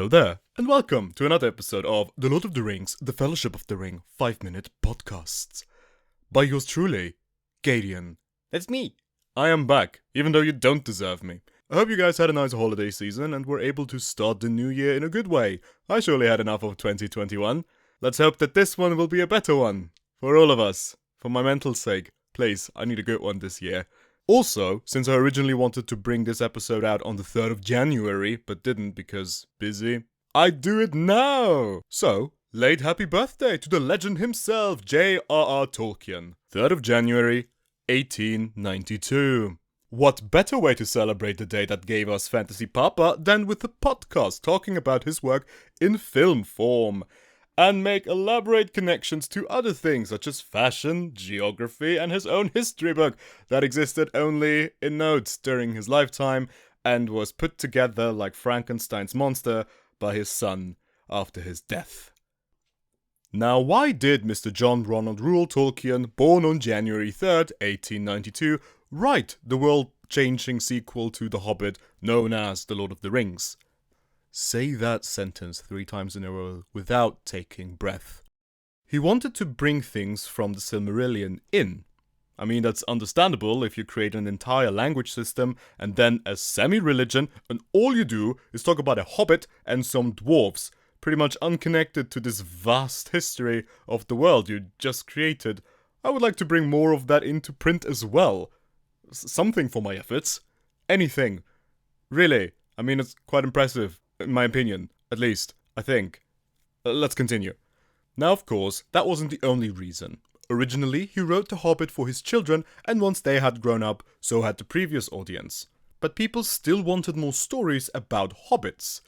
there, and welcome to another episode of The Lord of the Rings, The Fellowship of the Ring 5-minute podcasts. By yours truly, Gadian. That's me. I am back, even though you don't deserve me. I hope you guys had a nice holiday season and were able to start the new year in a good way. I surely had enough of 2021. Let's hope that this one will be a better one. For all of us. For my mental sake. Please, I need a good one this year. Also, since I originally wanted to bring this episode out on the 3rd of January, but didn't because busy, I do it now! So, late happy birthday to the legend himself, J.R.R. Tolkien. 3rd of January, 1892. What better way to celebrate the day that gave us Fantasy Papa than with a podcast talking about his work in film form? And make elaborate connections to other things such as fashion, geography, and his own history book that existed only in notes during his lifetime and was put together like Frankenstein's monster by his son after his death. Now, why did Mr. John Ronald Reuel Tolkien, born on January 3rd, 1892, write the world-changing sequel to The Hobbit known as The Lord of the Rings? Say that sentence 3 times in a row without taking breath. He wanted to bring things from the Silmarillion in. I mean, that's understandable if you create an entire language system and then a semi-religion and all you do is talk about a hobbit and some dwarves, pretty much unconnected to this vast history of the world you just created. I would like to bring more of that into print as well. Something for my efforts. Anything. Really. I mean, it's quite impressive. In my opinion, at least, I think. Let's continue. Now, of course, that wasn't the only reason. Originally, he wrote The Hobbit for his children, and once they had grown up, so had the previous audience. But people still wanted more stories about hobbits.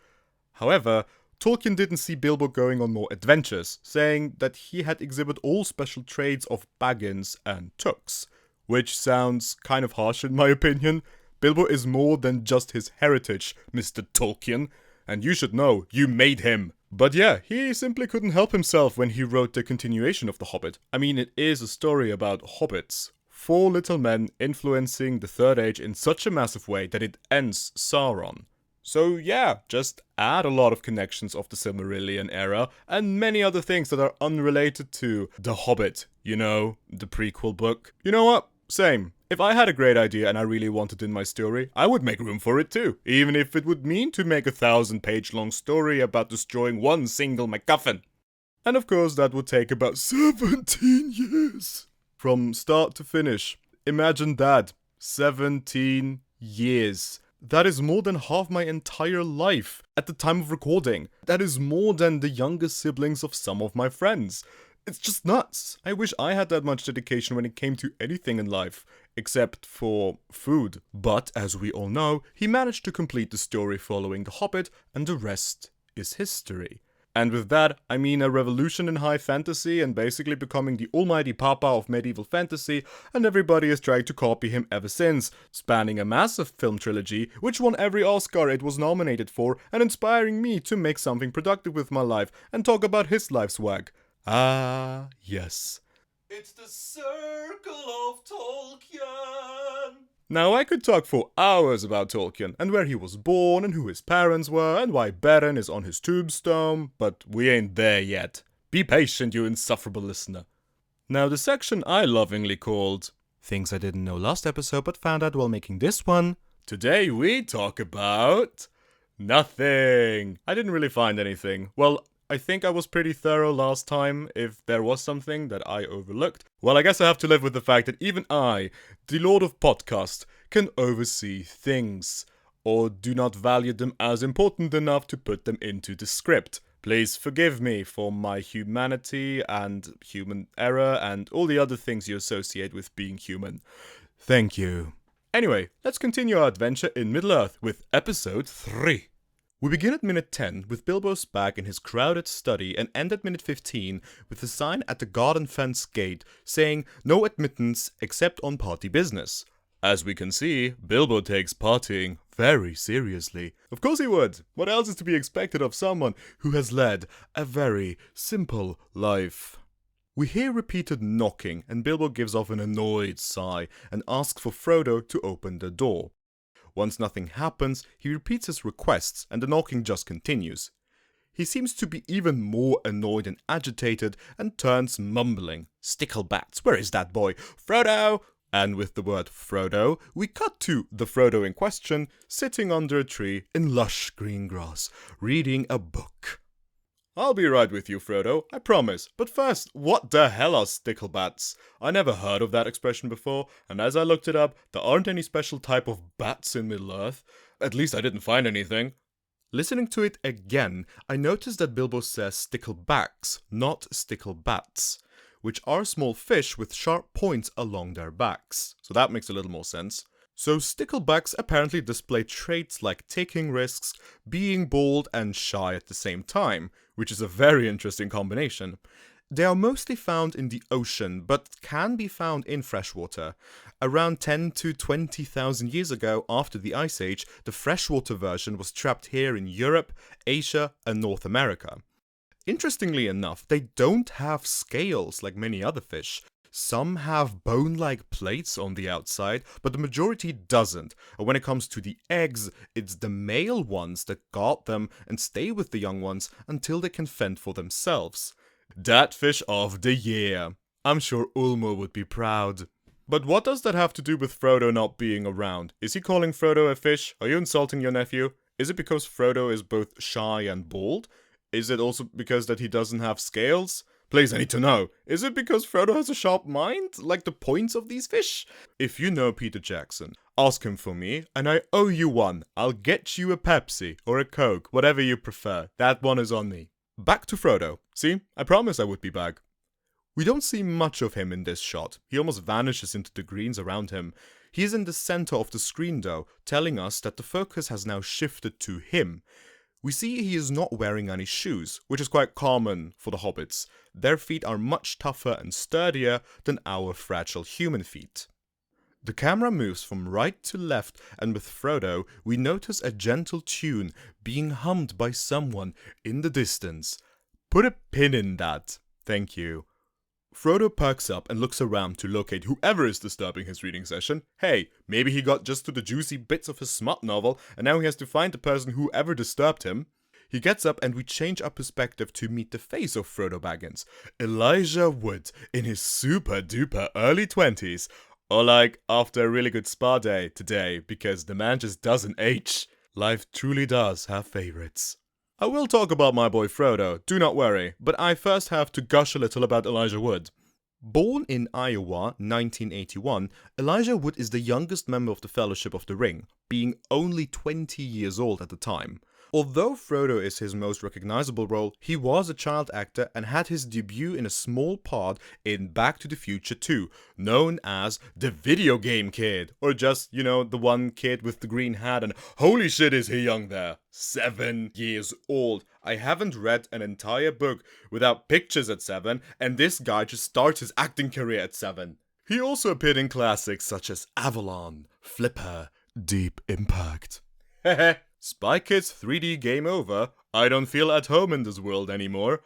However, Tolkien didn't see Bilbo going on more adventures, saying that he had exhibited all special traits of Baggins and Tooks. Which sounds kind of harsh in my opinion. Bilbo is more than just his heritage, Mr. Tolkien. And you should know, you made him. But yeah, he simply couldn't help himself when he wrote the continuation of The Hobbit. I mean, it is a story about hobbits. 4 little men influencing the Third Age in such a massive way that it ends Sauron. So yeah, just add a lot of connections of the Silmarillion era and many other things that are unrelated to The Hobbit. You know, the prequel book. You know what? Same. If I had a great idea and I really wanted in my story, I would make room for it too, even if it would mean to make a 1000-page long story about destroying one single MacGuffin. And of course that would take about 17 years. From start to finish. Imagine that. 17 years. That is more than half my entire life at the time of recording. That is more than the younger siblings of some of my friends. It's just nuts. I wish I had that much dedication when it came to anything in life, except for food. But, as we all know, he managed to complete the story following The Hobbit, and the rest is history. And with that, I mean a revolution in high fantasy and basically becoming the almighty papa of medieval fantasy, and everybody has tried to copy him ever since, spanning a massive film trilogy, which won every Oscar it was nominated for, and inspiring me to make something productive with my life and talk about his life's work. Ah, yes. It's the Circle of Tolkien. Now, I could talk for hours about Tolkien, and where he was born, and who his parents were, and why Beren is on his tombstone, but we ain't there yet. Be patient, you insufferable listener. Now, the section I lovingly called Things I Didn't Know Last Episode but Found Out While Making This One. Today we talk about nothing. I didn't really find anything. Well, I think I was pretty thorough last time. If there was something that I overlooked, well, I guess I have to live with the fact that even I, the Lord of Podcast, can oversee things, or do not value them as important enough to put them into the script. Please forgive me for my humanity and human error and all the other things you associate with being human. Thank you. Anyway, let's continue our adventure in Middle-earth with episode 3. We begin at minute 10 with Bilbo's bag in his crowded study and end at minute 15 with a sign at the garden fence gate saying no admittance except on party business. As we can see, Bilbo takes partying very seriously. Of course he would. What else is to be expected of someone who has led a very simple life? We hear repeated knocking and Bilbo gives off an annoyed sigh and asks for Frodo to open the door. Once nothing happens, he repeats his requests and the knocking just continues. he seems to be even more annoyed and agitated and turns mumbling. "Sticklebacks, where is that boy? Frodo!" And with the word Frodo, we cut to the Frodo in question, sitting under a tree in lush green grass, reading a book. "I'll be right with you, Frodo, I promise. But first, what the hell are sticklebats? I never heard of that expression before, and as I looked it up, there aren't any special type of bats in Middle-earth. At least I didn't find anything." Listening to it again, I noticed that Bilbo says sticklebacks, not sticklebats, which are small fish with sharp points along their backs. So that makes a little more sense. So sticklebacks apparently display traits like taking risks, being bold and shy at the same time, which is a very interesting combination. They are mostly found in the ocean, but can be found in freshwater. Around 10 to 20,000 years ago, after the Ice Age, the freshwater version was trapped here in Europe, Asia and North America. Interestingly enough, they don't have scales like many other fish. Some have bone-like plates on the outside, but the majority doesn't. And when it comes to the eggs, it's the male ones that guard them and stay with the young ones until they can fend for themselves. Dat fish of the year. I'm sure Ulmo would be proud. But what does that have to do with Frodo not being around? Is he calling Frodo a fish? Are you insulting your nephew? Is it because Frodo is both shy and bald? Is it also because that he doesn't have scales? Please, I need to know. Is it because Frodo has a sharp mind? Like the points of these fish? If you know Peter Jackson, ask him for me, and I owe you one. I'll get you a Pepsi, or a Coke, whatever you prefer. That one is on me. Back to Frodo. See, I promised I would be back. We don't see much of him in this shot. He almost vanishes into the greens around him. He is in the center of the screen though, telling us that the focus has now shifted to him. We see he is not wearing any shoes, which is quite common for the hobbits. Their feet are much tougher and sturdier than our fragile human feet. The camera moves from right to left, and with Frodo, we notice a gentle tune being hummed by someone in the distance. Put a pin in that. Thank you. Frodo perks up and looks around to locate whoever is disturbing his reading session. Hey, maybe he got just to the juicy bits of his smut novel, and now he has to find the person whoever disturbed him. He gets up and we change our perspective to meet the face of Frodo Baggins, Elijah Wood, in his super duper early 20s. Or like, after a really good spa day today, because the man just doesn't age. Life truly does have favorites. I will talk about my boy Frodo, do not worry, but I first have to gush a little about Elijah Wood. Born in Iowa, 1981, Elijah Wood is the youngest member of the Fellowship of the Ring, being only 20 years old at the time. Although Frodo is his most recognizable role, he was a child actor and had his debut in a small part in Back to the Future 2, known as the video game kid, or just, you know, the one kid with the green hat, and holy shit is he young there. 7 years old. I haven't read an entire book without pictures at 7, and this guy just starts his acting career at 7. He also appeared in classics such as Avalon, Flipper, Deep Impact. Hehe. Spy Kids 3D game over. I don't feel at home in this world anymore.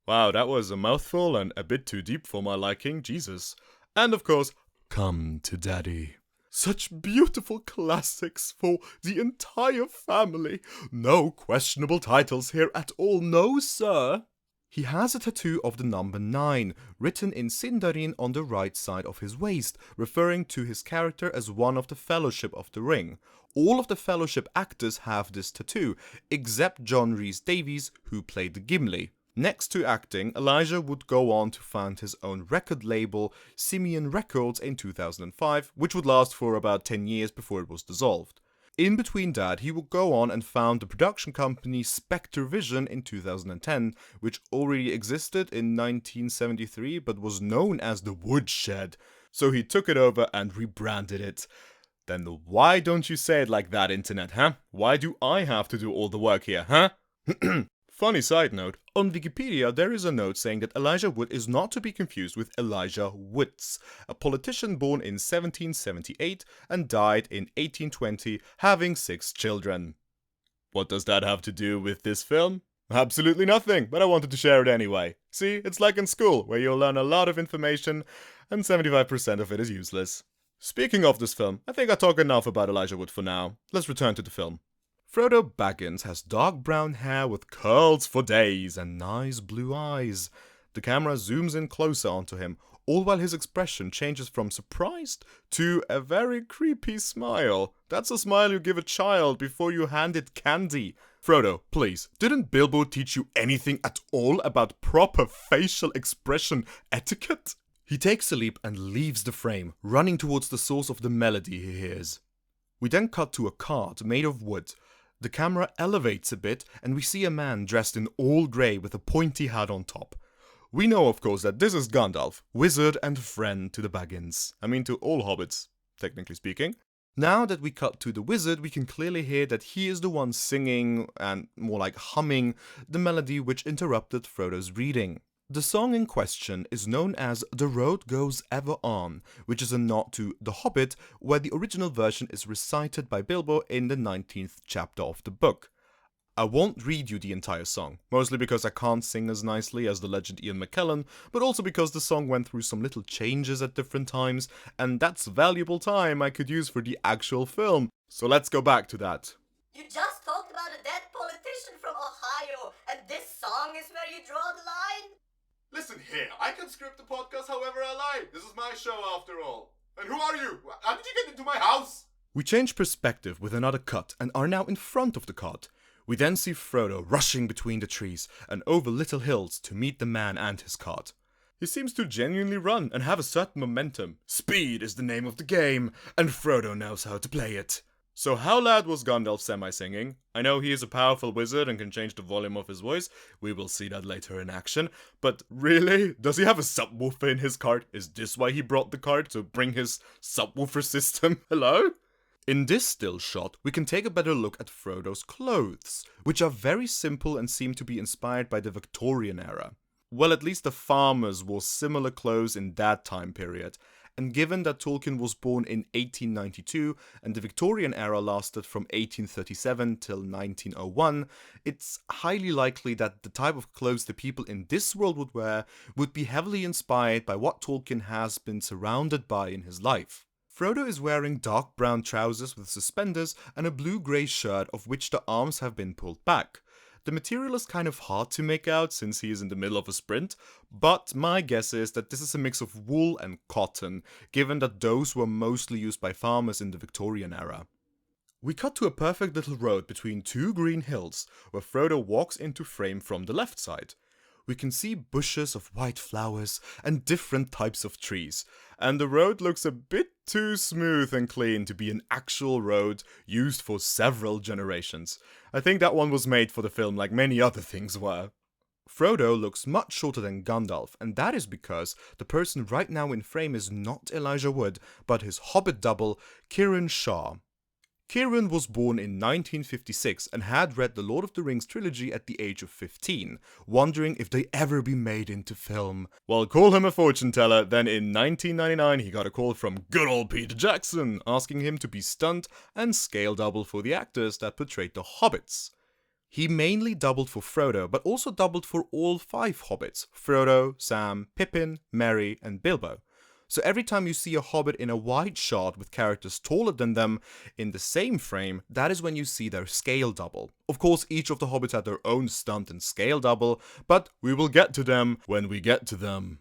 Wow, that was a mouthful and a bit too deep for my liking, Jesus. And of course, Come to Daddy. Such beautiful classics for the entire family. No questionable titles here at all, no sir. He has a tattoo of the number 9, written in Sindarin on the right side of his waist, referring to his character as one of the Fellowship of the Ring. All of the Fellowship actors have this tattoo, except John Rhys-Davies, who played Gimli. Next to acting, Elijah would go on to found his own record label, Simeon Records, in 2005, which would last for about 10 years before it was dissolved. In between that, he would go on and found the production company Spectre Vision in 2010, which already existed in 1973 but was known as the Woodshed. So he took it over and rebranded it. Then why don't you say it like that, internet, huh? Why do I have to do all the work here, huh? Funny side note, on Wikipedia there is a note saying that Elijah Wood is not to be confused with Elijah Woods, a politician born in 1778 and died in 1820, having 6 children. What does that have to do with this film? Absolutely nothing, but I wanted to share it anyway. See, it's like in school, where you'll learn a lot of information and 75% of it is useless. Speaking of this film, I think I talked enough about Elijah Wood for now. Let's return to the film. Frodo Baggins has dark brown hair with curls for days and nice blue eyes. The camera zooms in closer onto him, all while his expression changes from surprised to a very creepy smile. That's a smile you give a child before you hand it candy. Frodo, please, didn't Bilbo teach you anything at all about proper facial expression etiquette? He takes a leap and leaves the frame, running towards the source of the melody he hears. We then cut to a cart made of wood. The camera elevates a bit and we see a man dressed in all grey with a pointy hat on top. We know, of course, that this is Gandalf, wizard and friend to the Baggins. I mean, to all hobbits, technically speaking. Now that we cut to the wizard, we can clearly hear that he is the one singing, and more like humming, the melody which interrupted Frodo's reading. The song in question is known as The Road Goes Ever On, which is a nod to The Hobbit, where the original version is recited by Bilbo in the 19th chapter of the book. I won't read you the entire song, mostly because I can't sing as nicely as the legend Ian McKellen, but also because the song went through some little changes at different times, and that's valuable time I could use for the actual film. So let's go back to that. You just talked about a dead politician from Ohio, and this song is where you draw the line? Listen here, I can script the podcast however I like. This is my show after all. And who are you? How did you get into my house? We change perspective with another cut and are now in front of the cart. We then see Frodo rushing between the trees and over little hills to meet the man and his cart. He seems to genuinely run and have a certain momentum. Speed is the name of the game, and Frodo knows how to play it. So how loud was Gandalf semi-singing? I know he is a powerful wizard and can change the volume of his voice. We will see that later in action. But really? Does he have a subwoofer in his cart? Is this why he brought the cart, to bring his subwoofer system? Hello? In this still shot, we can take a better look at Frodo's clothes, which are very simple and seem to be inspired by the Victorian era. Well, at least the farmers wore similar clothes in that time period, and given that Tolkien was born in 1892 and the Victorian era lasted from 1837 till 1901, it's highly likely that the type of clothes the people in this world would wear would be heavily inspired by what Tolkien has been surrounded by in his life. Frodo is wearing dark brown trousers with suspenders and a blue-grey shirt of which the arms have been pulled back. The material is kind of hard to make out since he is in the middle of a sprint, but my guess is that this is a mix of wool and cotton, given that those were mostly used by farmers in the Victorian era. We cut to a perfect little road between two green hills, where Frodo walks into frame from the left side. We can see bushes of white flowers and different types of trees, and the road looks a bit too smooth and clean to be an actual road used for several generations. I think that one was made for the film like many other things were. Frodo looks much shorter than Gandalf, and that is because the person right now in frame is not Elijah Wood, but his Hobbit double, Kieran Shah. Kieran was born in 1956 and had read the Lord of the Rings trilogy at the age of 15, wondering if they ever be made into film. Well, call him a fortune teller, then in 1999 he got a call from good old Peter Jackson, asking him to be stunt and scale double for the actors that portrayed the hobbits. He mainly doubled for Frodo, but also doubled for all 5 hobbits: Frodo, Sam, Pippin, Merry and Bilbo. So every time you see a hobbit in a wide shot with characters taller than them in the same frame, that is when you see their scale double. Of course, each of the hobbits had their own stunt and scale double, but we will get to them when we get to them.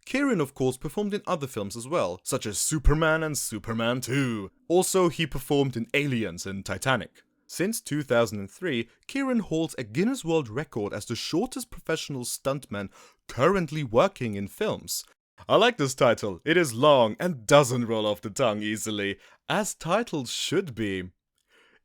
Kieran, of course, performed in other films as well, such as Superman and Superman 2. Also, he performed in Aliens and Titanic. Since 2003, Kieran holds a Guinness World Record as the shortest professional stuntman currently working in films. I like this title. It is long and doesn't roll off the tongue easily, as titles should be.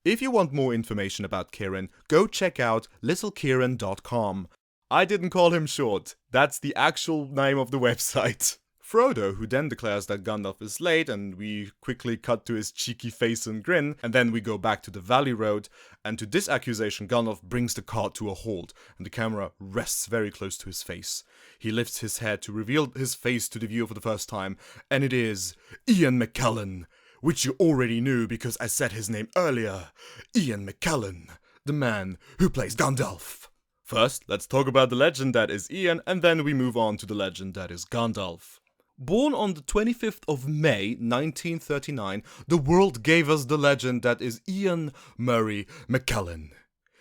If you want more information about Kieran, go check out littlekieran.com. I didn't call him short. That's the actual name of the website. Frodo, who then declares that Gandalf is late, and we quickly cut to his cheeky face and grin, and then we go back to the Valley Road, and to this accusation Gandalf brings the cart to a halt, and the camera rests very close to his face. He lifts his head to reveal his face to the viewer for the first time, and it is Ian McKellen, which you already knew because I said his name earlier. Ian McKellen, the man who plays Gandalf. First, let's talk about the legend that is Ian, and then we move on to the legend that is Gandalf. Born on the 25th of May 1939, the world gave us the legend that is Ian Murray McKellen.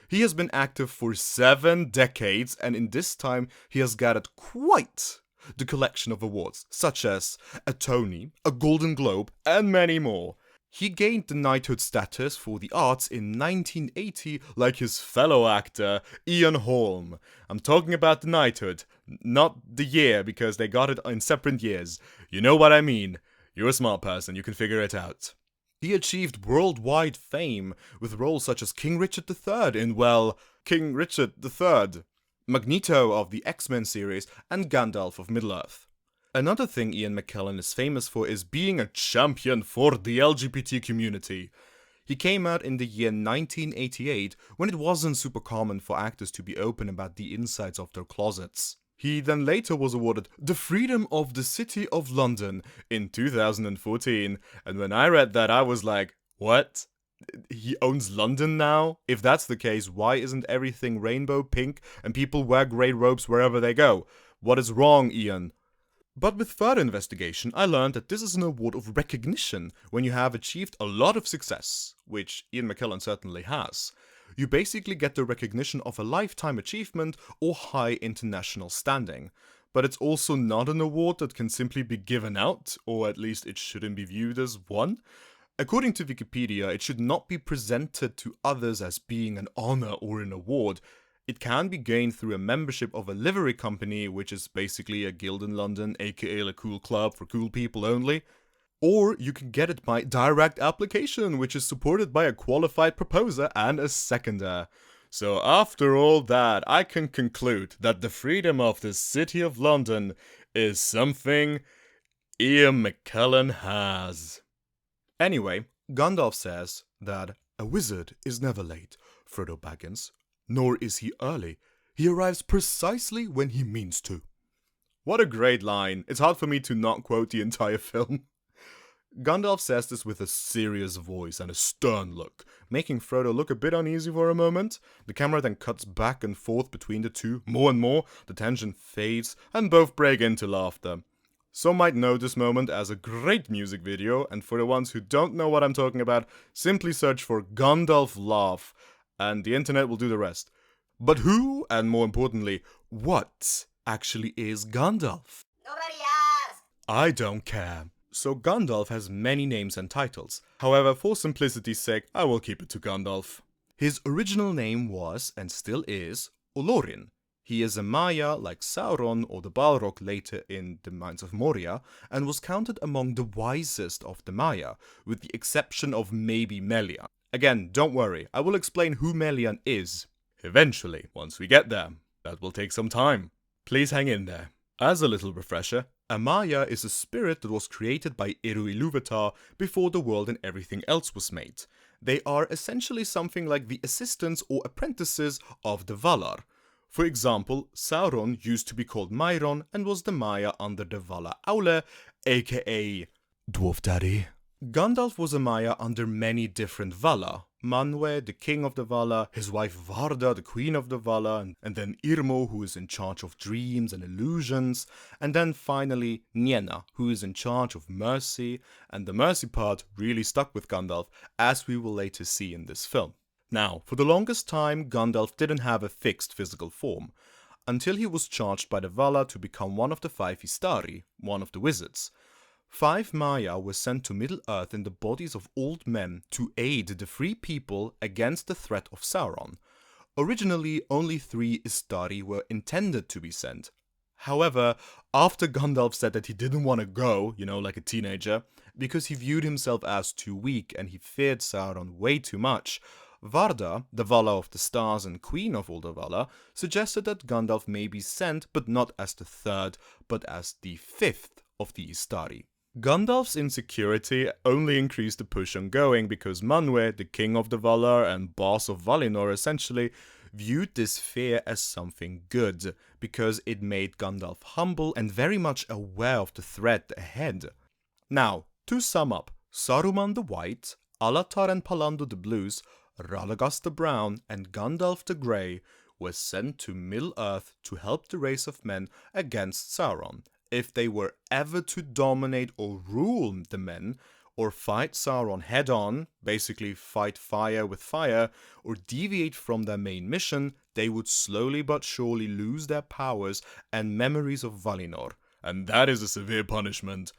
He has been active for 7 decades, and in this time he has gathered quite the collection of awards, such as a Tony, a Golden Globe, and many more. He gained the knighthood status for the arts in 1980 like his fellow actor Ian Holm. I'm talking about the knighthood, not the year, because they got it in separate years. You know what I mean. You're a smart person, you can figure it out. He achieved worldwide fame with roles such as King Richard III in, well, King Richard III, Magneto of the X-Men series, and Gandalf of Middle-earth. Another thing Ian McKellen is famous for is being a champion for the LGBT community. He came out in the year 1988 when it wasn't super common for actors to be open about the insides of their closets. He then later was awarded the Freedom of the City of London in 2014, and when I read that I was like, what? He owns London now? If that's the case, why isn't everything rainbow pink and people wear grey robes wherever they go? What is wrong, Ian? But with further investigation, I learned that this is an award of recognition when you have achieved a lot of success, which Ian McKellen certainly has. You basically get the recognition of a lifetime achievement or high international standing. But it's also not an award that can simply be given out, or at least it shouldn't be viewed as one. According to Wikipedia, it should not be presented to others as being an honor or an award. It can be gained through a membership of a livery company, which is basically a guild in London, aka a cool club for cool people only. Or you can get it by direct application, which is supported by a qualified proposer and a seconder. So after all that, I can conclude that the freedom of the City of London is something Ian McKellen has. Anyway, Gandalf says that a wizard is never late, Frodo Baggins. Nor is he early. He arrives precisely when he means to. What a great line. It's hard for me to not quote the entire film. Gandalf says this with a serious voice and a stern look, making Frodo look a bit uneasy for a moment. The camera then cuts back and forth between the two, more and more, the tension fades, and both break into laughter. Some might know this moment as a great music video, and for the ones who don't know what I'm talking about, simply search for Gandalf laugh, and the internet will do the rest. But who, and more importantly, what actually is Gandalf? Nobody asked! I don't care. So Gandalf has many names and titles. However, for simplicity's sake, I will keep it to Gandalf. His original name was, and still is, Olorin. He is a Maya like Sauron or the Balrog later in the Mines of Moria, and was counted among the wisest of the Maya, with the exception of maybe Melian. Again, don't worry, I will explain who Melian is. Eventually, once we get there. That will take some time. Please hang in there. As a little refresher, a Maya is a spirit that was created by Eru Ilúvatar before the world and everything else was made. They are essentially something like the assistants or apprentices of the Valar. For example, Sauron used to be called Mairon and was the Maya under the Valar Aule, aka Dwarf Daddy. Gandalf was a Maya under many different Valar. Manwë, the king of the Valar, his wife Varda, the queen of the Valar, and then Irmo, who is in charge of dreams and illusions, and then finally Nienna, who is in charge of mercy, and the mercy part really stuck with Gandalf, as we will later see in this film. Now, for the longest time, Gandalf didn't have a fixed physical form, until he was charged by the Valar to become one of the 5 Istari, one of the wizards. 5 Maya were sent to Middle-earth in the bodies of old men to aid the free people against the threat of Sauron. Originally, only 3 Istari were intended to be sent. However, after Gandalf said that he didn't want to go, like a teenager, because he viewed himself as too weak and he feared Sauron way too much, Varda, the Valar of the Stars and queen of all the Valar, suggested that Gandalf may be sent, but not as the 3rd, but as the 5th of the Istari. Gandalf's insecurity only increased the push on going because Manwë, the king of the Valar and boss of Valinor essentially, viewed this fear as something good, because it made Gandalf humble and very much aware of the threat ahead. Now, to sum up, Saruman the White, Alatar and Palando the Blues, Radagast the Brown and Gandalf the Grey were sent to Middle-earth to help the race of men against Sauron, if they were ever to dominate or rule the men, or fight Sauron head-on, basically fight fire with fire, or deviate from their main mission, they would slowly but surely lose their powers and memories of Valinor. And that is a severe punishment.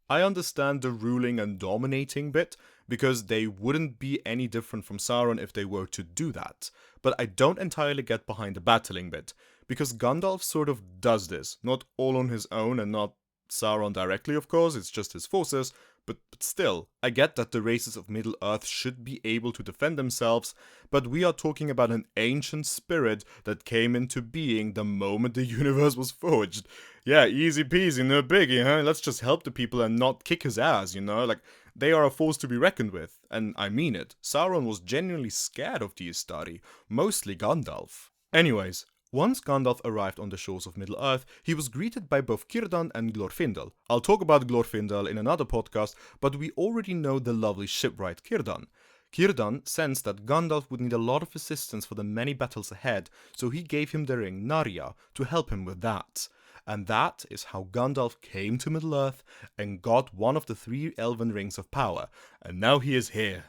I understand the ruling and dominating bit, because they wouldn't be any different from Sauron if they were to do that. But I don't entirely get behind the battling bit, because Gandalf sort of does this, not all on his own and not Sauron directly, of course, it's just his forces, but still, I get that the races of Middle-earth should be able to defend themselves, but we are talking about an ancient spirit that came into being the moment the universe was forged. Yeah, easy peasy, no biggie, huh? Let's just help the people and not kick his ass, you know? Like, they are a force to be reckoned with, and I mean it. Sauron was genuinely scared of the Istari, mostly Gandalf. Anyways, once Gandalf arrived on the shores of Middle-earth, he was greeted by both Círdan and Glorfindel. I'll talk about Glorfindel in another podcast, but we already know the lovely shipwright Círdan. Círdan sensed that Gandalf would need a lot of assistance for the many battles ahead, so he gave him the ring Narya to help him with that. And that is how Gandalf came to Middle-earth and got one of the 3 elven rings of power. And now he is here,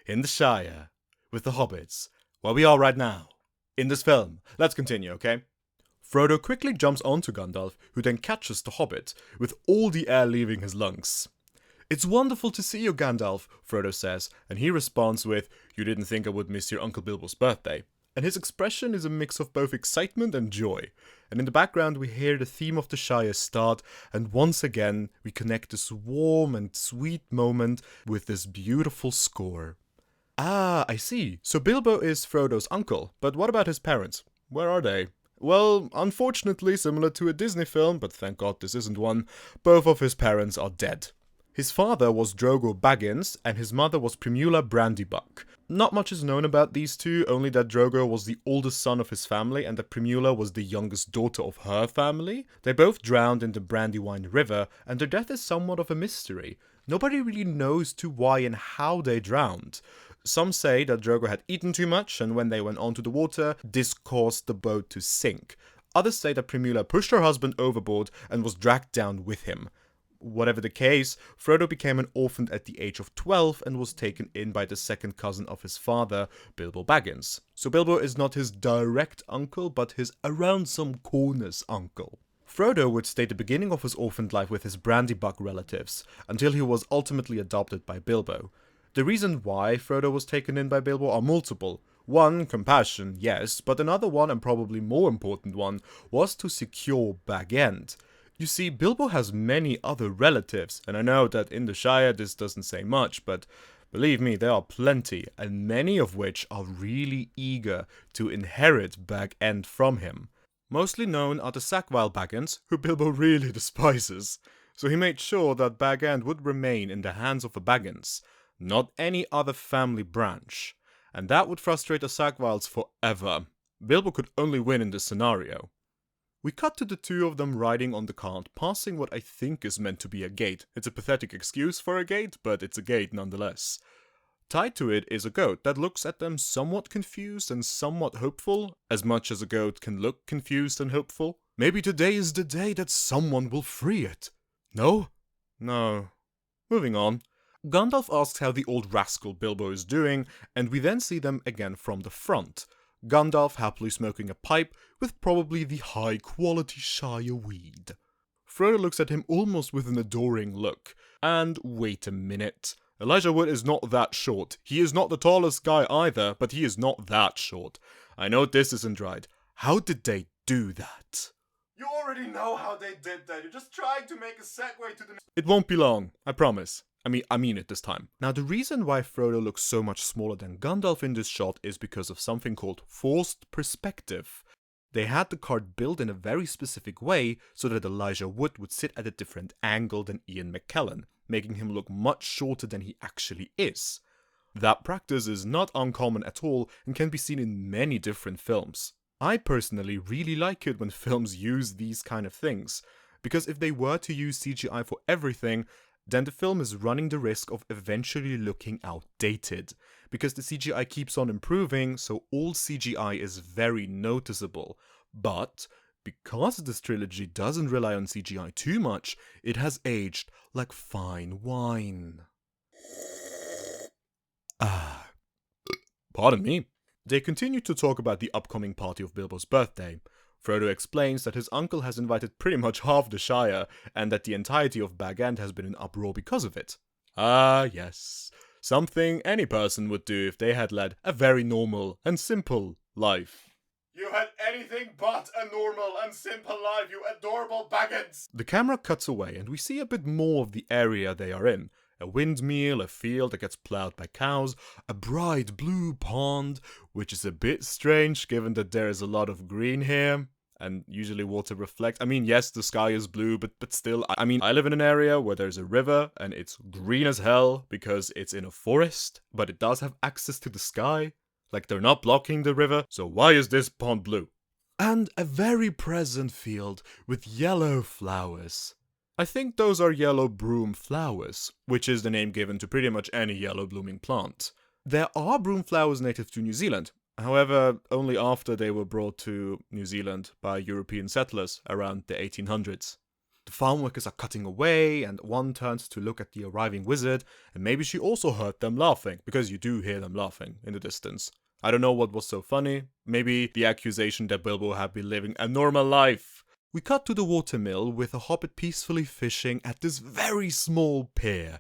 in the Shire, with the hobbits, where we are right now. In this film. Let's continue, okay? Frodo quickly jumps onto Gandalf, who then catches the hobbit, with all the air leaving his lungs. "It's wonderful to see you, Gandalf," Frodo says, and he responds with, "You didn't think I would miss your Uncle Bilbo's birthday." And his expression is a mix of both excitement and joy. And in the background we hear the theme of the Shire start, and once again we connect this warm and sweet moment with this beautiful score. Ah, I see. So Bilbo is Frodo's uncle, but what about his parents? Where are they? Well, unfortunately, similar to a Disney film, but thank God this isn't one, both of his parents are dead. His father was Frodo Baggins, and his mother was Primula Brandybuck. Not much is known about these two, only that Drogo was the oldest son of his family and that Primula was the youngest daughter of her family. They both drowned in the Brandywine River, and their death is somewhat of a mystery. Nobody really knows to why and how they drowned. Some say that Drogo had eaten too much, and when they went onto the water, this caused the boat to sink. Others say that Primula pushed her husband overboard and was dragged down with him. Whatever the case, Frodo became an orphan at the age of 12 and was taken in by the second cousin of his father, Bilbo Baggins. So Bilbo is not his direct uncle, but his around some corners uncle. Frodo would stay the beginning of his orphaned life with his Brandybuck relatives, until he was ultimately adopted by Bilbo. The reason why Frodo was taken in by Bilbo are multiple. One, compassion, yes, but another one, and probably more important one, was to secure Bag End. You see, Bilbo has many other relatives, and I know that in the Shire this doesn't say much, but believe me, there are plenty, and many of which are really eager to inherit Bag End from him. Mostly known are the Sackville Baggins, who Bilbo really despises, so he made sure that Bag End would remain in the hands of the Baggins, not any other family branch, and that would frustrate the Sackvilles forever. Bilbo could only win in this scenario. We cut to the two of them riding on the cart, passing what I think is meant to be a gate. It's a pathetic excuse for a gate, but it's a gate nonetheless. Tied to it is a goat that looks at them somewhat confused and somewhat hopeful, as much as a goat can look confused and hopeful. Maybe today is the day that someone will free it. No? No. Moving on. Gandalf asks how the old rascal Bilbo is doing, and we then see them again from the front. Gandalf happily smoking a pipe with probably the high-quality Shire weed. Frodo looks at him almost with an adoring look. And wait a minute. Elijah Wood is not that short. He is not the tallest guy either, but he is not that short. I know this isn't right. How did they do that? You already know how they did that. You're just trying to make a segue to the... It won't be long, I promise. I mean it this time. Now, the reason why Frodo looks so much smaller than Gandalf in this shot is because of something called forced perspective. They had the cart built in a very specific way so that Elijah Wood would sit at a different angle than Ian McKellen, making him look much shorter than he actually is. That practice is not uncommon at all and can be seen in many different films. I personally really like it when films use these kind of things, because if they were to use CGI for everything, then the film is running the risk of eventually looking outdated, because the CGI keeps on improving, so all CGI is very noticeable. But because this trilogy doesn't rely on CGI too much, it has aged like fine wine. Pardon me. They continue to talk about the upcoming party of Bilbo's birthday. Frodo explains that his uncle has invited pretty much half the Shire, and that the entirety of Bag End has been in uproar because of it. Ah, yes. Something any person would do if they had led a very normal and simple life. You had anything but a normal and simple life, you adorable Baggins! The camera cuts away and we see a bit more of the area they are in. A windmill, a field that gets ploughed by cows, a bright blue pond, which is a bit strange given that there is a lot of green here. And usually water reflects. I mean, yes, the sky is blue, but still, I mean, I live in an area where there's a river and it's green as hell because it's in a forest, but it does have access to the sky. Like, they're not blocking the river, so why is this pond blue? And a very present field with yellow flowers. I think those are yellow broom flowers, which is the name given to pretty much any yellow blooming plant. There are broom flowers native to New Zealand, however, only after they were brought to New Zealand by European settlers around the 1800s. The farm workers are cutting away, and one turns to look at the arriving wizard, and maybe she also heard them laughing, because you do hear them laughing in the distance. I don't know what was so funny. Maybe the accusation that Bilbo had been living a normal life. We cut to the Watermil with a hobbit peacefully fishing at this very small pier.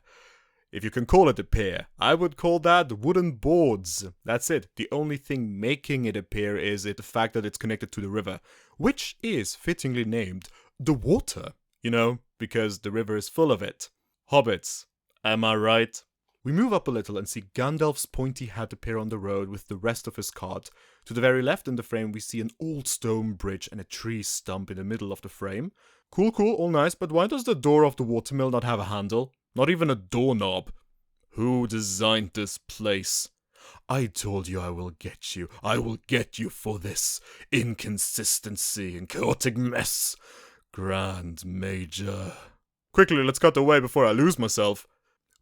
If you can call it a pier, I would call that wooden boards. That's it. The only thing making it a pier is the fact that it's connected to the river, which is fittingly named the Water, you know, because the river is full of it. Hobbits, am I right? We move up a little and see Gandalf's pointy hat appear on the road with the rest of his cart. To the very left in the frame we see an old stone bridge and a tree stump in the middle of the frame. Cool, all nice, but why does the door of the Watermil not have a handle? Not even a doorknob. Who designed this place? I told you I will get you. I will get you for this inconsistency and chaotic mess. Grand Major. Quickly, let's cut away before I lose myself.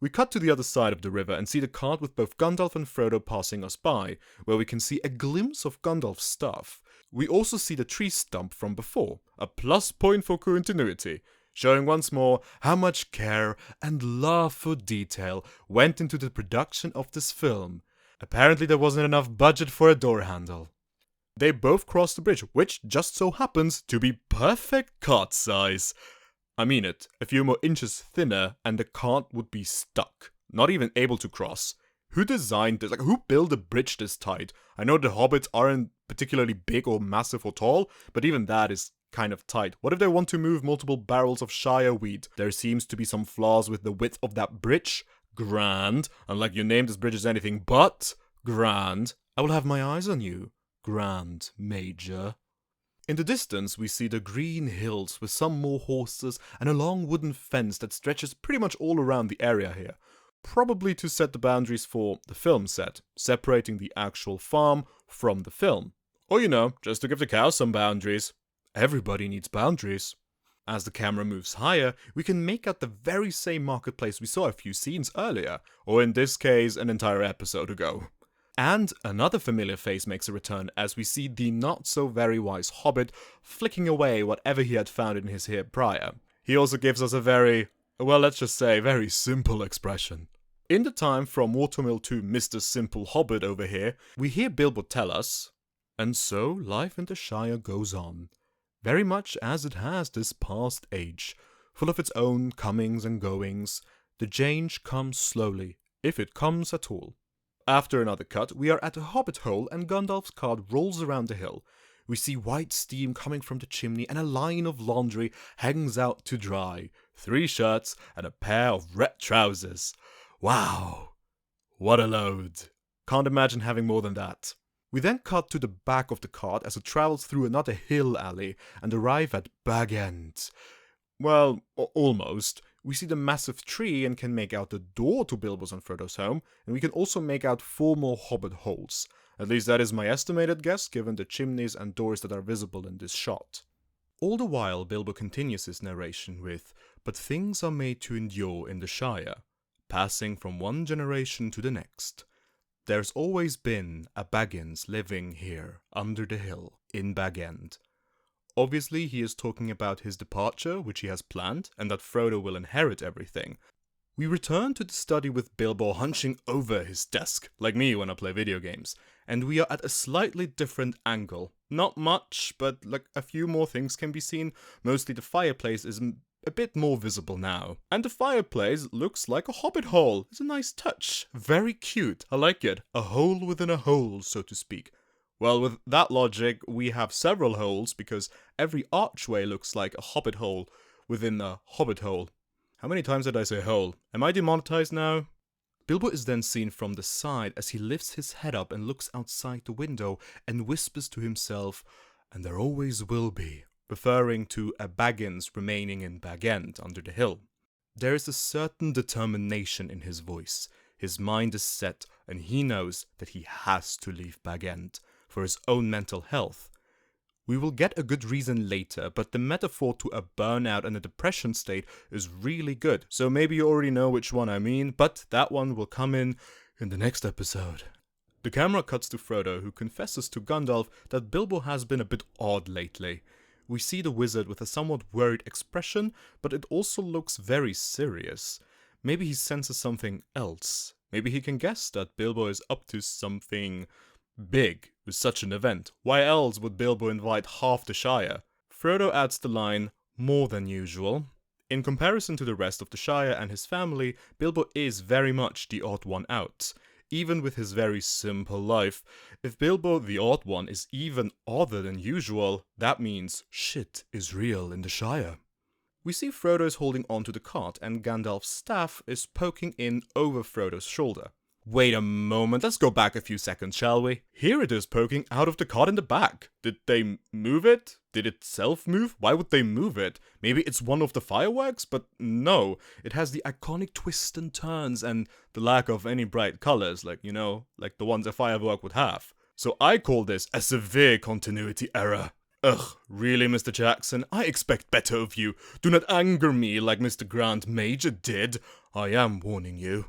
We cut to the other side of the river and see the cart with both Gandalf and Frodo passing us by, where we can see a glimpse of Gandalf's stuff. We also see the tree stump from before, a plus point for continuity, showing once more how much care and love for detail went into the production of this film. Apparently there wasn't enough budget for a door handle. They both cross the bridge, which just so happens to be perfect cart size. I mean it, a few more inches thinner and the cart would be stuck, not even able to cross. Who designed this? Like, who built a bridge this tight? I know the hobbits aren't particularly big or massive or tall, but even that is kind of tight. What if they want to move multiple barrels of shire wheat? There seems to be some flaws with the width of that bridge. Grand. Unlike you named this bridge as anything but grand. I will have my eyes on you, Grand Major. In the distance, we see the green hills with some more horses and a long wooden fence that stretches pretty much all around the area here. Probably to set the boundaries for the film set, separating the actual farm from the film. Or, you know, just to give the cows some boundaries. Everybody needs boundaries. As the camera moves higher, we can make out the very same marketplace we saw a few scenes earlier, or in this case, an entire episode ago. And another familiar face makes a return as we see the not-so-very-wise hobbit flicking away whatever he had found in his hair prior. He also gives us a very, well, let's just say, very simple expression. In the time from Watermil to Mr. Simple Hobbit over here, we hear Bilbo tell us, and so life in the Shire goes on, very much as it has this past age, full of its own comings and goings. The change comes slowly, if it comes at all. After another cut, we are at a hobbit hole and Gandalf's cart rolls around the hill. We see white steam coming from the chimney and a line of laundry hangs out to dry. 3 shirts and a pair of red trousers. Wow, what a load. Can't imagine having more than that. We then cut to the back of the cart as it travels through another hill alley and arrive at Bag End. Well, almost. We see the massive tree and can make out the door to Bilbo's and Frodo's home, and we can also make out 4 more hobbit holes. At least that is my estimated guess, given the chimneys and doors that are visible in this shot. All the while, Bilbo continues his narration with, "But things are made to endure in the Shire, passing from one generation to the next. There's always been a Baggins living here, under the hill, in Bag End. Obviously, he is talking about his departure, which he has planned, and that Frodo will inherit everything. We return to the study with Bilbo hunching over his desk, like me when I play video games, and we are at a slightly different angle. Not much, but like a few more things can be seen. Mostly the fireplace is a bit more visible now. And the fireplace looks like a hobbit hole. It's a nice touch. Very cute. I like it. A hole within a hole, so to speak. Well, with that logic, we have several holes because every archway looks like a hobbit hole within a hobbit hole. How many times did I say hole? Am I demonetized now? Bilbo is then seen from the side as he lifts his head up and looks outside the window and whispers to himself, "And there always will be," referring to a Baggins remaining in Bag End under the hill. There is a certain determination in his voice. His mind is set and he knows that he has to leave Bag End for his own mental health. We will get a good reason later, but the metaphor to a burnout and a depression state is really good. So maybe you already know which one I mean, but that one will come in the next episode. The camera cuts to Frodo, who confesses to Gandalf that Bilbo has been a bit odd lately. We see the wizard with a somewhat worried expression, but it also looks very serious. Maybe he senses something else. Maybe he can guess that Bilbo is up to something big with such an event. Why else would Bilbo invite half the Shire? Frodo adds the line, "more than usual." In comparison to the rest of the Shire and his family, Bilbo is very much the odd one out. Even with his very simple life, if Bilbo the odd one is even odder than usual, that means shit is real in the Shire. We see Frodo is holding onto the cart and Gandalf's staff is poking in over Frodo's shoulder. Wait a moment, let's go back a few seconds, shall we? Here it is poking out of the cart in the back. Did they move it? Did it self-move? Why would they move it? Maybe it's one of the fireworks? But no, it has the iconic twists and turns and the lack of any bright colors, like the ones a firework would have. So I call this a severe continuity error. Ugh, really, Mr. Jackson? I expect better of you. Do not anger me like Mr. Grant Major did. I am warning you.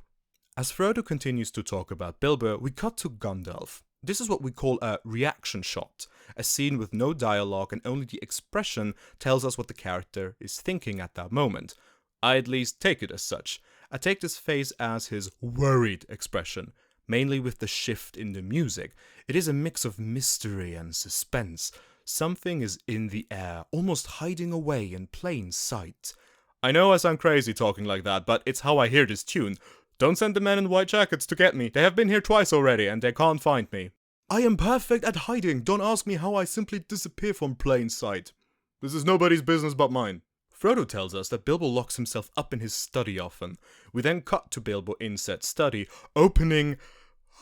As Frodo continues to talk about Bilbo, we cut to Gandalf. This is what we call a reaction shot. A scene with no dialogue and only the expression tells us what the character is thinking at that moment. I at least take it as such. I take this face as his worried expression, mainly with the shift in the music. It is a mix of mystery and suspense. Something is in the air, almost hiding away in plain sight. I know I sound crazy talking like that, but it's how I hear this tune. Don't send the men in white jackets to get me. They have been here twice already and they can't find me. I am perfect at hiding. Don't ask me how I simply disappear from plain sight. This is nobody's business but mine. Frodo tells us that Bilbo locks himself up in his study often. We then cut to Bilbo in said study, opening...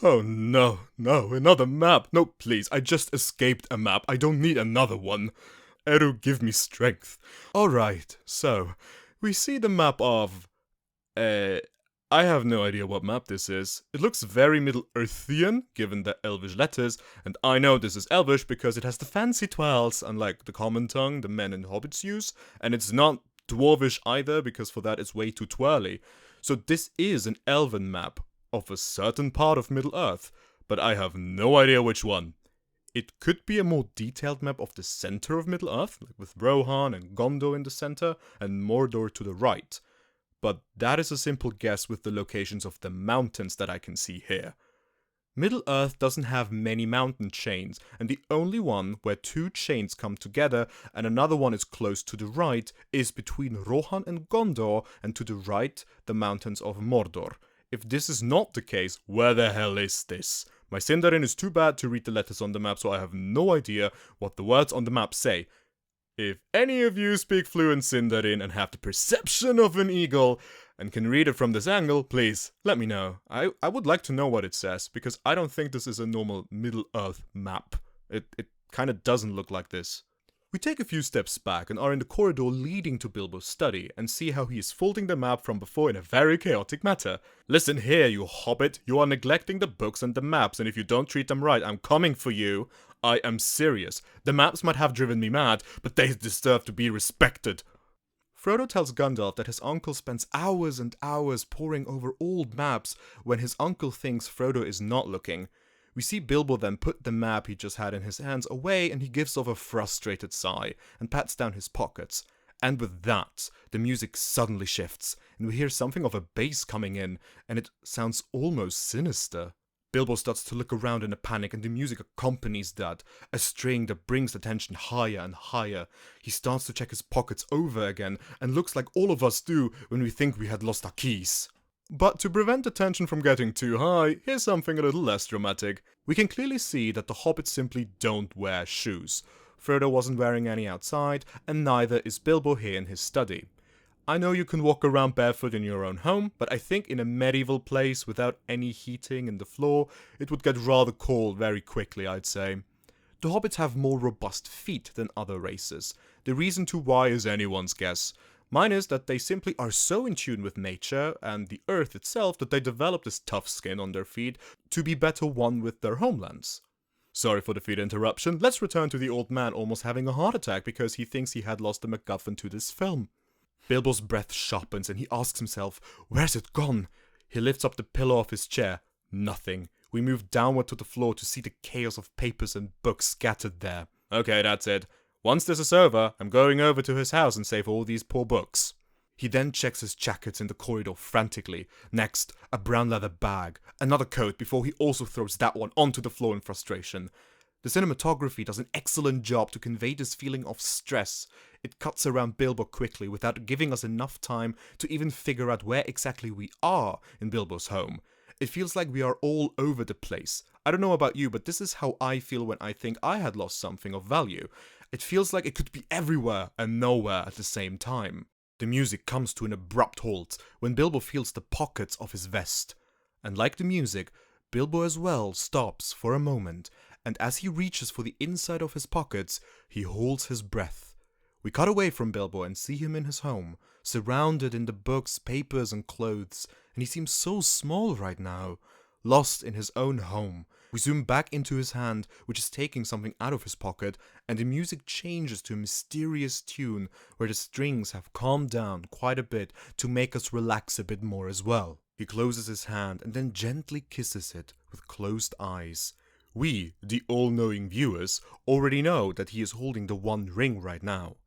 Oh no, another map. No, please, I just escaped a map. I don't need another one. Eru, give me strength. Alright, so, we see the map of... I have no idea what map this is. It looks very Middle-earthian, given the Elvish letters, and I know this is Elvish because it has the fancy twirls, unlike the common tongue the men and hobbits use, and it's not Dwarvish either, because for that it's way too twirly. So this is an Elven map of a certain part of Middle-earth, but I have no idea which one. It could be a more detailed map of the center of Middle-earth, like with Rohan and Gondor in the center, and Mordor to the right. But that is a simple guess with the locations of the mountains that I can see here. Middle-earth doesn't have many mountain chains, and the only one where two chains come together and another one is close to the right is between Rohan and Gondor, and to the right, the mountains of Mordor. If this is not the case, where the hell is this? My Sindarin is too bad to read the letters on the map, so I have no idea what the words on the map say. If any of you speak fluent Sindarin and have the perception of an eagle and can read it from this angle, please let me know. I would like to know what it says, because I don't think this is a normal Middle-earth map. It kind of doesn't look like this. We take a few steps back and are in the corridor leading to Bilbo's study and see how he is folding the map from before in a very chaotic manner. Listen here, you hobbit, you are neglecting the books and the maps, and if you don't treat them right, I'm coming for you. I am serious. The maps might have driven me mad, but they deserve to be respected. Frodo tells Gandalf that his uncle spends hours and hours poring over old maps when his uncle thinks Frodo is not looking. We see Bilbo then put the map he just had in his hands away, and he gives off a frustrated sigh and pats down his pockets. And with that, the music suddenly shifts, and we hear something of a bass coming in, and it sounds almost sinister. Bilbo starts to look around in a panic, and the music accompanies that, a string that brings the tension higher and higher. He starts to check his pockets over again, and looks like all of us do when we think we had lost our keys. But to prevent the tension from getting too high, here's something a little less dramatic. We can clearly see that the hobbits simply don't wear shoes. Frodo wasn't wearing any outside, and neither is Bilbo here in his study. I know you can walk around barefoot in your own home, but I think in a medieval place without any heating in the floor, it would get rather cold very quickly, I'd say. The hobbits have more robust feet than other races. The reason to why is anyone's guess. Mine is that they simply are so in tune with nature and the earth itself that they develop this tough skin on their feet to be better one with their homelands. Sorry for the feet interruption, let's return to the old man almost having a heart attack because he thinks he had lost the MacGuffin to this film. Bilbo's breath sharpens and he asks himself, where's it gone? He lifts up the pillow of his chair. Nothing. We move downward to the floor to see the chaos of papers and books scattered there. Okay, that's it. Once this is over, I'm going over to his house and save all these poor books. He then checks his jackets in the corridor frantically. Next, a brown leather bag, another coat before he also throws that one onto the floor in frustration. The cinematography does an excellent job to convey this feeling of stress. It cuts around Bilbo quickly without giving us enough time to even figure out where exactly we are in Bilbo's home. It feels like we are all over the place. I don't know about you, but this is how I feel when I think I had lost something of value. It feels like it could be everywhere and nowhere at the same time. The music comes to an abrupt halt when Bilbo feels the pockets of his vest. And like the music, Bilbo as well stops for a moment, and as he reaches for the inside of his pockets, he holds his breath. We cut away from Bilbo and see him in his home, surrounded in the books, papers and clothes, and he seems so small right now, lost in his own home. We zoom back into his hand, which is taking something out of his pocket, and the music changes to a mysterious tune where the strings have calmed down quite a bit to make us relax a bit more as well. He closes his hand and then gently kisses it with closed eyes. We, the all-knowing viewers, already know that he is holding the One Ring right now.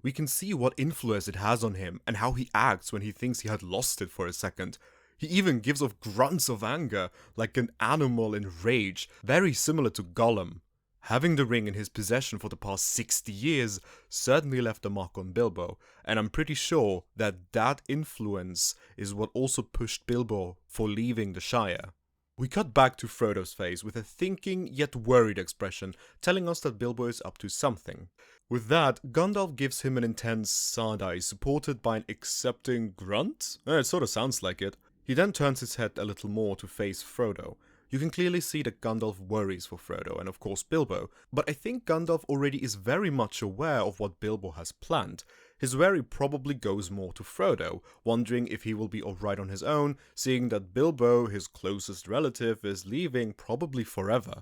We can see what influence it has on him and how he acts when he thinks he had lost it for a second. He even gives off grunts of anger, like an animal in rage, very similar to Gollum. Having the ring in his possession for the past 60 years certainly left a mark on Bilbo, and I'm pretty sure that that influence is what also pushed Bilbo for leaving the Shire. We cut back to Frodo's face with a thinking yet worried expression, telling us that Bilbo is up to something. With that, Gandalf gives him an intense side-eye supported by an accepting grunt? It sort of sounds like it. He then turns his head a little more to face Frodo. You can clearly see that Gandalf worries for Frodo and of course Bilbo, but I think Gandalf already is very much aware of what Bilbo has planned. His worry probably goes more to Frodo, wondering if he will be alright on his own, seeing that Bilbo, his closest relative, is leaving probably forever.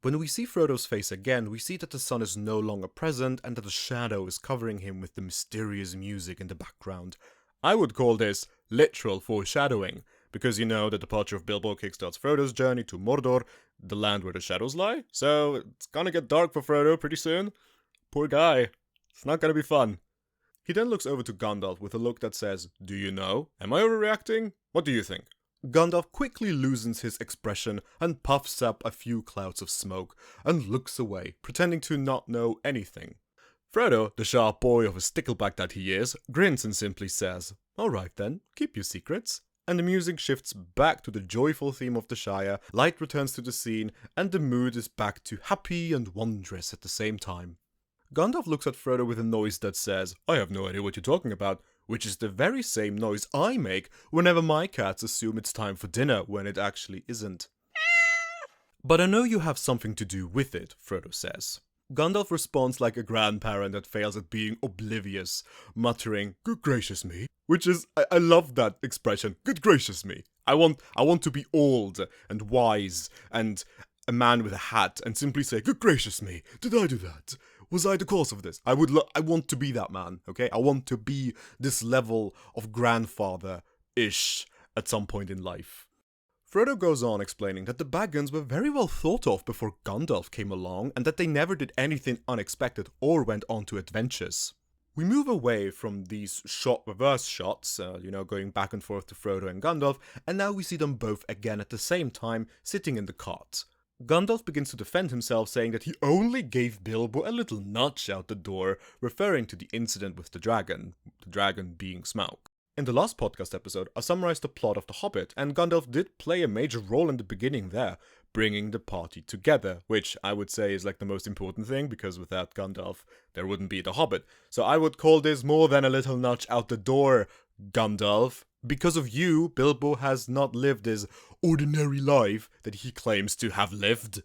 When we see Frodo's face again, we see that the sun is no longer present and that a shadow is covering him with the mysterious music in the background. I would call this literal foreshadowing, because you know the departure of Bilbo kickstarts Frodo's journey to Mordor, the land where the shadows lie, so it's gonna get dark for Frodo pretty soon. Poor guy. It's not gonna be fun. He then looks over to Gandalf with a look that says, "Do you know? Am I overreacting? What do you think?" Gandalf quickly loosens his expression and puffs up a few clouds of smoke, and looks away, pretending to not know anything. Frodo, the sharp boy of a stickleback that he is, grins and simply says, "Alright then, keep your secrets." And the music shifts back to the joyful theme of the Shire, light returns to the scene, and the mood is back to happy and wondrous at the same time. Gandalf looks at Frodo with a noise that says, "I have no idea what you're talking about," which is the very same noise I make whenever my cats assume it's time for dinner when it actually isn't. "But I know you have something to do with it," Frodo says. Gandalf responds like a grandparent that fails at being oblivious, muttering, "Good gracious me," which is, I love that expression, "good gracious me." I want to be old and wise and a man with a hat and simply say, "Good gracious me, did I do that? Was I the cause of this?" I want to be that man, okay? I want to be this level of grandfather-ish at some point in life. Frodo goes on explaining that the Baggins were very well thought of before Gandalf came along and that they never did anything unexpected or went on to adventures. We move away from these reverse shots, going back and forth to Frodo and Gandalf, and now we see them both again at the same time, sitting in the cart. Gandalf begins to defend himself, saying that he only gave Bilbo a little nudge out the door, referring to the incident with the dragon being Smaug. In the last podcast episode, I summarized the plot of The Hobbit, and Gandalf did play a major role in the beginning there, bringing the party together, which I would say is like the most important thing, because without Gandalf, there wouldn't be The Hobbit. So I would call this more than a little nudge out the door, Gandalf. Because of you, Bilbo has not lived his ordinary life that he claims to have lived.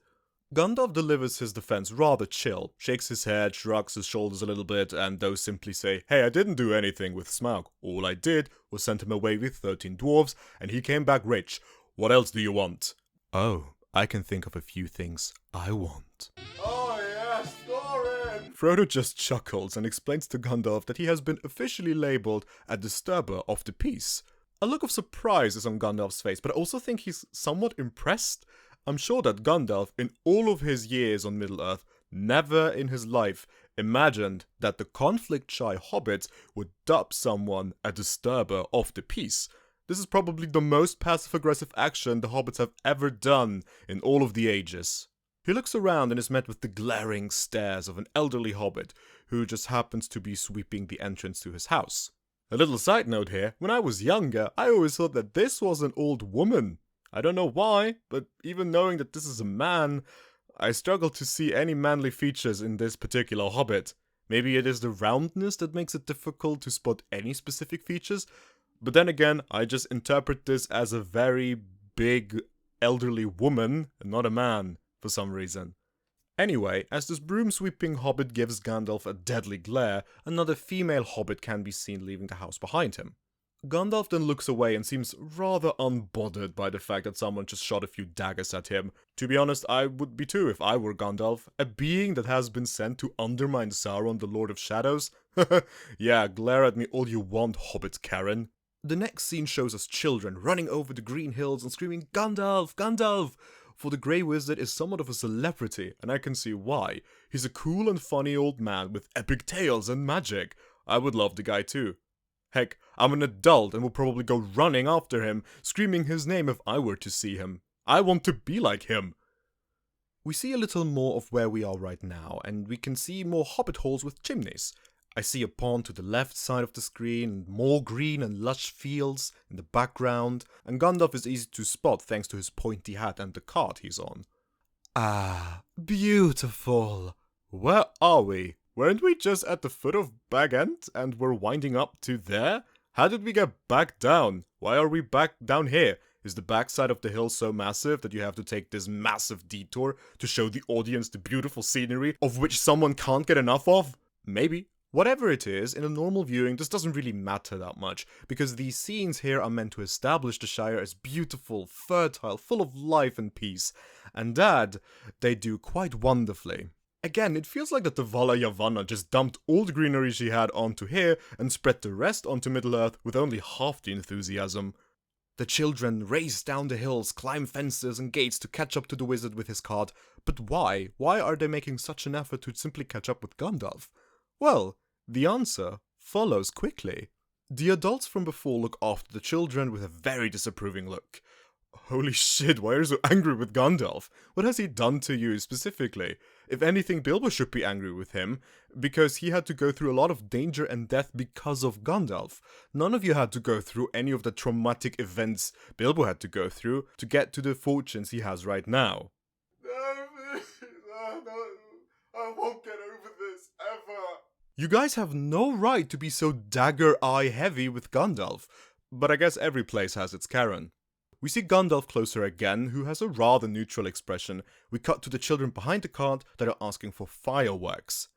Gandalf delivers his defense rather chill, shakes his head, shrugs his shoulders a little bit, and those simply say, "Hey, I didn't do anything with Smaug. All I did was send him away with 13 dwarves, and he came back rich. What else do you want?" Oh, I can think of a few things I want. Oh yes, Olorin! Frodo just chuckles and explains to Gandalf that he has been officially labelled a disturber of the peace. A look of surprise is on Gandalf's face, but I also think he's somewhat impressed. I'm sure that Gandalf, in all of his years on Middle-earth, never in his life imagined that the conflict-shy hobbits would dub someone a disturber of the peace. This is probably the most passive-aggressive action the hobbits have ever done in all of the ages. He looks around and is met with the glaring stares of an elderly hobbit who just happens to be sweeping the entrance to his house. A little side note here, when I was younger, I always thought that this was an old woman. I don't know why, but even knowing that this is a man, I struggle to see any manly features in this particular hobbit. Maybe it is the roundness that makes it difficult to spot any specific features, but then again, I just interpret this as a very big, elderly woman, and not a man, for some reason. Anyway, as this broom-sweeping hobbit gives Gandalf a deadly glare, another female hobbit can be seen leaving the house behind him. Gandalf then looks away and seems rather unbothered by the fact that someone just shot a few daggers at him. To be honest, I would be too if I were Gandalf, a being that has been sent to undermine Sauron, the Lord of Shadows. Yeah, glare at me all you want, Hobbit Karen. The next scene shows us children running over the green hills and screaming, "Gandalf! Gandalf!" For the Grey Wizard is somewhat of a celebrity, and I can see why. He's a cool and funny old man with epic tales and magic. I would love the guy too. Heck, I'm an adult and will probably go running after him, screaming his name if I were to see him. I want to be like him. We see a little more of where we are right now, and we can see more hobbit holes with chimneys. I see a pond to the left side of the screen, more green and lush fields in the background, and Gandalf is easy to spot thanks to his pointy hat and the cart he's on. Ah, beautiful. Where are we? Weren't we just at the foot of Bag End and we're winding up to there? How did we get back down? Why are we back down here? Is the backside of the hill so massive that you have to take this massive detour to show the audience the beautiful scenery of which someone can't get enough of? Maybe. Whatever it is, in a normal viewing, this doesn't really matter that much, because these scenes here are meant to establish the Shire as beautiful, fertile, full of life and peace, and that they do quite wonderfully. Again, it feels like that the Vala Yavanna just dumped all the greenery she had onto here and spread the rest onto Middle-earth with only half the enthusiasm. The children race down the hills, climb fences and gates to catch up to the wizard with his cart, but why? Why are they making such an effort to simply catch up with Gandalf? Well, the answer follows quickly. The adults from before look after the children with a very disapproving look. Holy shit, why are you so angry with Gandalf? What has he done to you specifically? If anything, Bilbo should be angry with him, because he had to go through a lot of danger and death because of Gandalf. None of you had to go through any of the traumatic events Bilbo had to go through to get to the fortunes he has right now. I won't get over this, ever. You guys have no right to be so dagger-eye heavy with Gandalf, but I guess every place has its Karen. We see Gandalf closer again, who has a rather neutral expression. We cut to the children behind the cart that are asking for fireworks.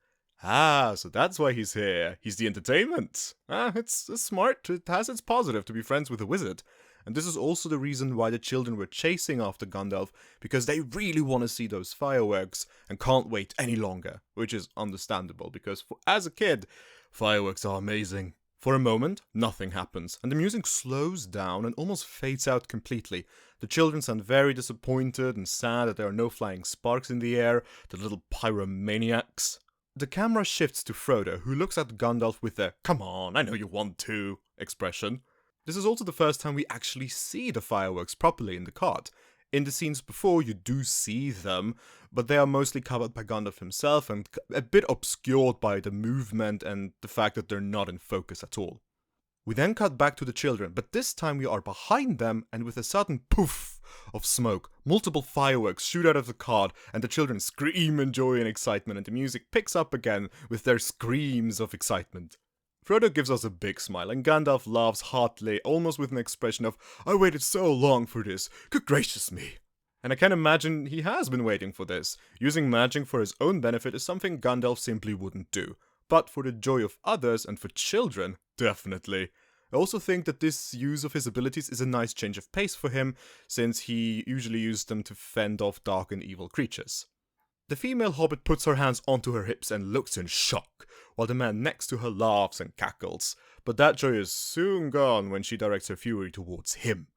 Ah, so that's why he's here. He's the entertainment. It's smart. It has its positive to be friends with a wizard. And this is also the reason why the children were chasing after Gandalf, because they really want to see those fireworks and can't wait any longer. Which is understandable, because as a kid, fireworks are amazing. For a moment, nothing happens, and the music slows down and almost fades out completely. The children sound very disappointed and sad that there are no flying sparks in the air, the little pyromaniacs. The camera shifts to Frodo, who looks at Gandalf with a "come on, I know you want to" expression. This is also the first time we actually see the fireworks properly in the cart. In the scenes before, you do see them, but they are mostly covered by Gandalf himself and a bit obscured by the movement and the fact that they're not in focus at all. We then cut back to the children, but this time we are behind them, and with a sudden poof of smoke, multiple fireworks shoot out of the cart, and the children scream in joy and excitement, and the music picks up again with their screams of excitement. Frodo gives us a big smile, and Gandalf laughs heartily, almost with an expression of, "I waited so long for this, good gracious me." And I can imagine he has been waiting for this. Using magic for his own benefit is something Gandalf simply wouldn't do. But for the joy of others and for children, definitely. I also think that this use of his abilities is a nice change of pace for him, since he usually used them to fend off dark and evil creatures. The female hobbit puts her hands onto her hips and looks in shock, while the man next to her laughs and cackles, but that joy is soon gone when she directs her fury towards him.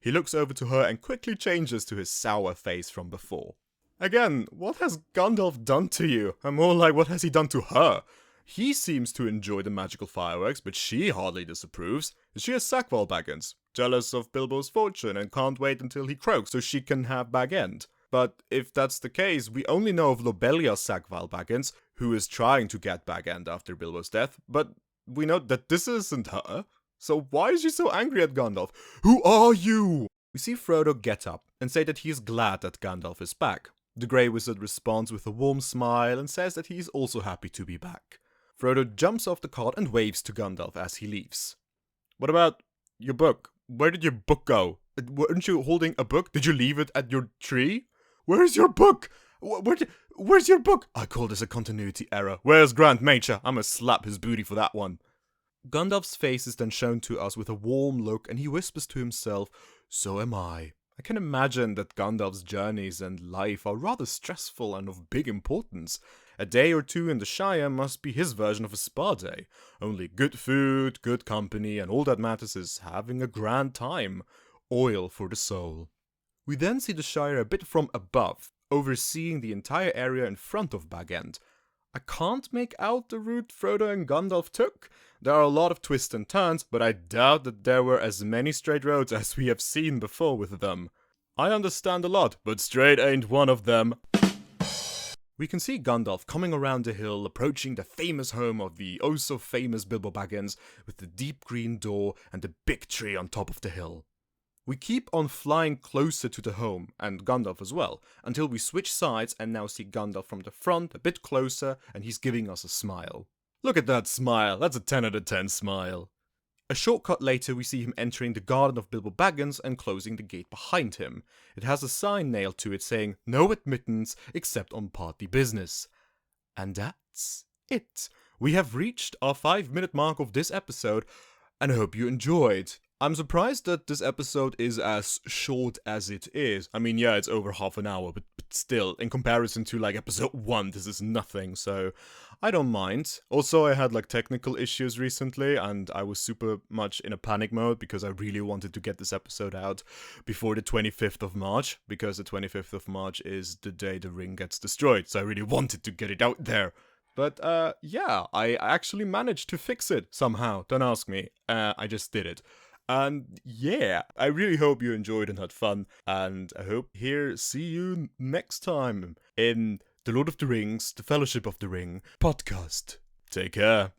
He looks over to her and quickly changes to his sour face from before. Again, what has Gandalf done to you? I'm more like, what has he done to her? He seems to enjoy the magical fireworks, but she hardly disapproves. Is she a Sackville Baggins? Jealous of Bilbo's fortune and can't wait until he croaks so she can have Bag End? But if that's the case, we only know of Lobelia's Sackville Baggins, who is trying to get Bag End after Bilbo's death, but we know that this isn't her. So why is she so angry at Gandalf? Who are you? We see Frodo get up and say that he is glad that Gandalf is back. The Grey Wizard responds with a warm smile and says that he is also happy to be back. Frodo jumps off the cart and waves to Gandalf as he leaves. What about your book? Where did your book go? Weren't you holding a book? Did you leave it at your tree? Where's your book? Where's your book? I call this a continuity error. Where's Grant Major? I'ma slap his booty for that one. Gandalf's face is then shown to us with a warm look, and he whispers to himself, "So am I." I can imagine that Gandalf's journeys and life are rather stressful and of big importance. A day or two in the Shire must be his version of a spa day. Only good food, good company, and all that matters is having a grand time. Oil for the soul. We then see the Shire a bit from above, overseeing the entire area in front of Bag End. I can't make out the route Frodo and Gandalf took. There are a lot of twists and turns, but I doubt that there were as many straight roads as we have seen before with them. I understand a lot, but straight ain't one of them. We can see Gandalf coming around the hill, approaching the famous home of the oh-so-famous Bilbo Baggins, with the deep green door and the big tree on top of the hill. We keep on flying closer to the home, and Gandalf as well, until we switch sides and now see Gandalf from the front, a bit closer, and he's giving us a smile. Look at that smile, that's a 10 out of 10 smile. A short cut later we see him entering the garden of Bilbo Baggins and closing the gate behind him. It has a sign nailed to it saying, "No admittance except on party business." And that's it. We have reached our 5-minute mark of this episode, and I hope you enjoyed. I'm surprised that this episode is as short as it is. I mean, yeah, it's over half an hour, but still, in comparison to like episode 1, this is nothing, so I don't mind. Also, I had like technical issues recently, and I was super much in a panic mode because I really wanted to get this episode out before the 25th of March, because the 25th of March is the day the ring gets destroyed, so I really wanted to get it out there. But, yeah, I actually managed to fix it somehow. Don't ask me. I just did it. And yeah, I really hope you enjoyed and had fun, and I hope see you next time in The Lord of the Rings, The Fellowship of the Ring podcast. Take care.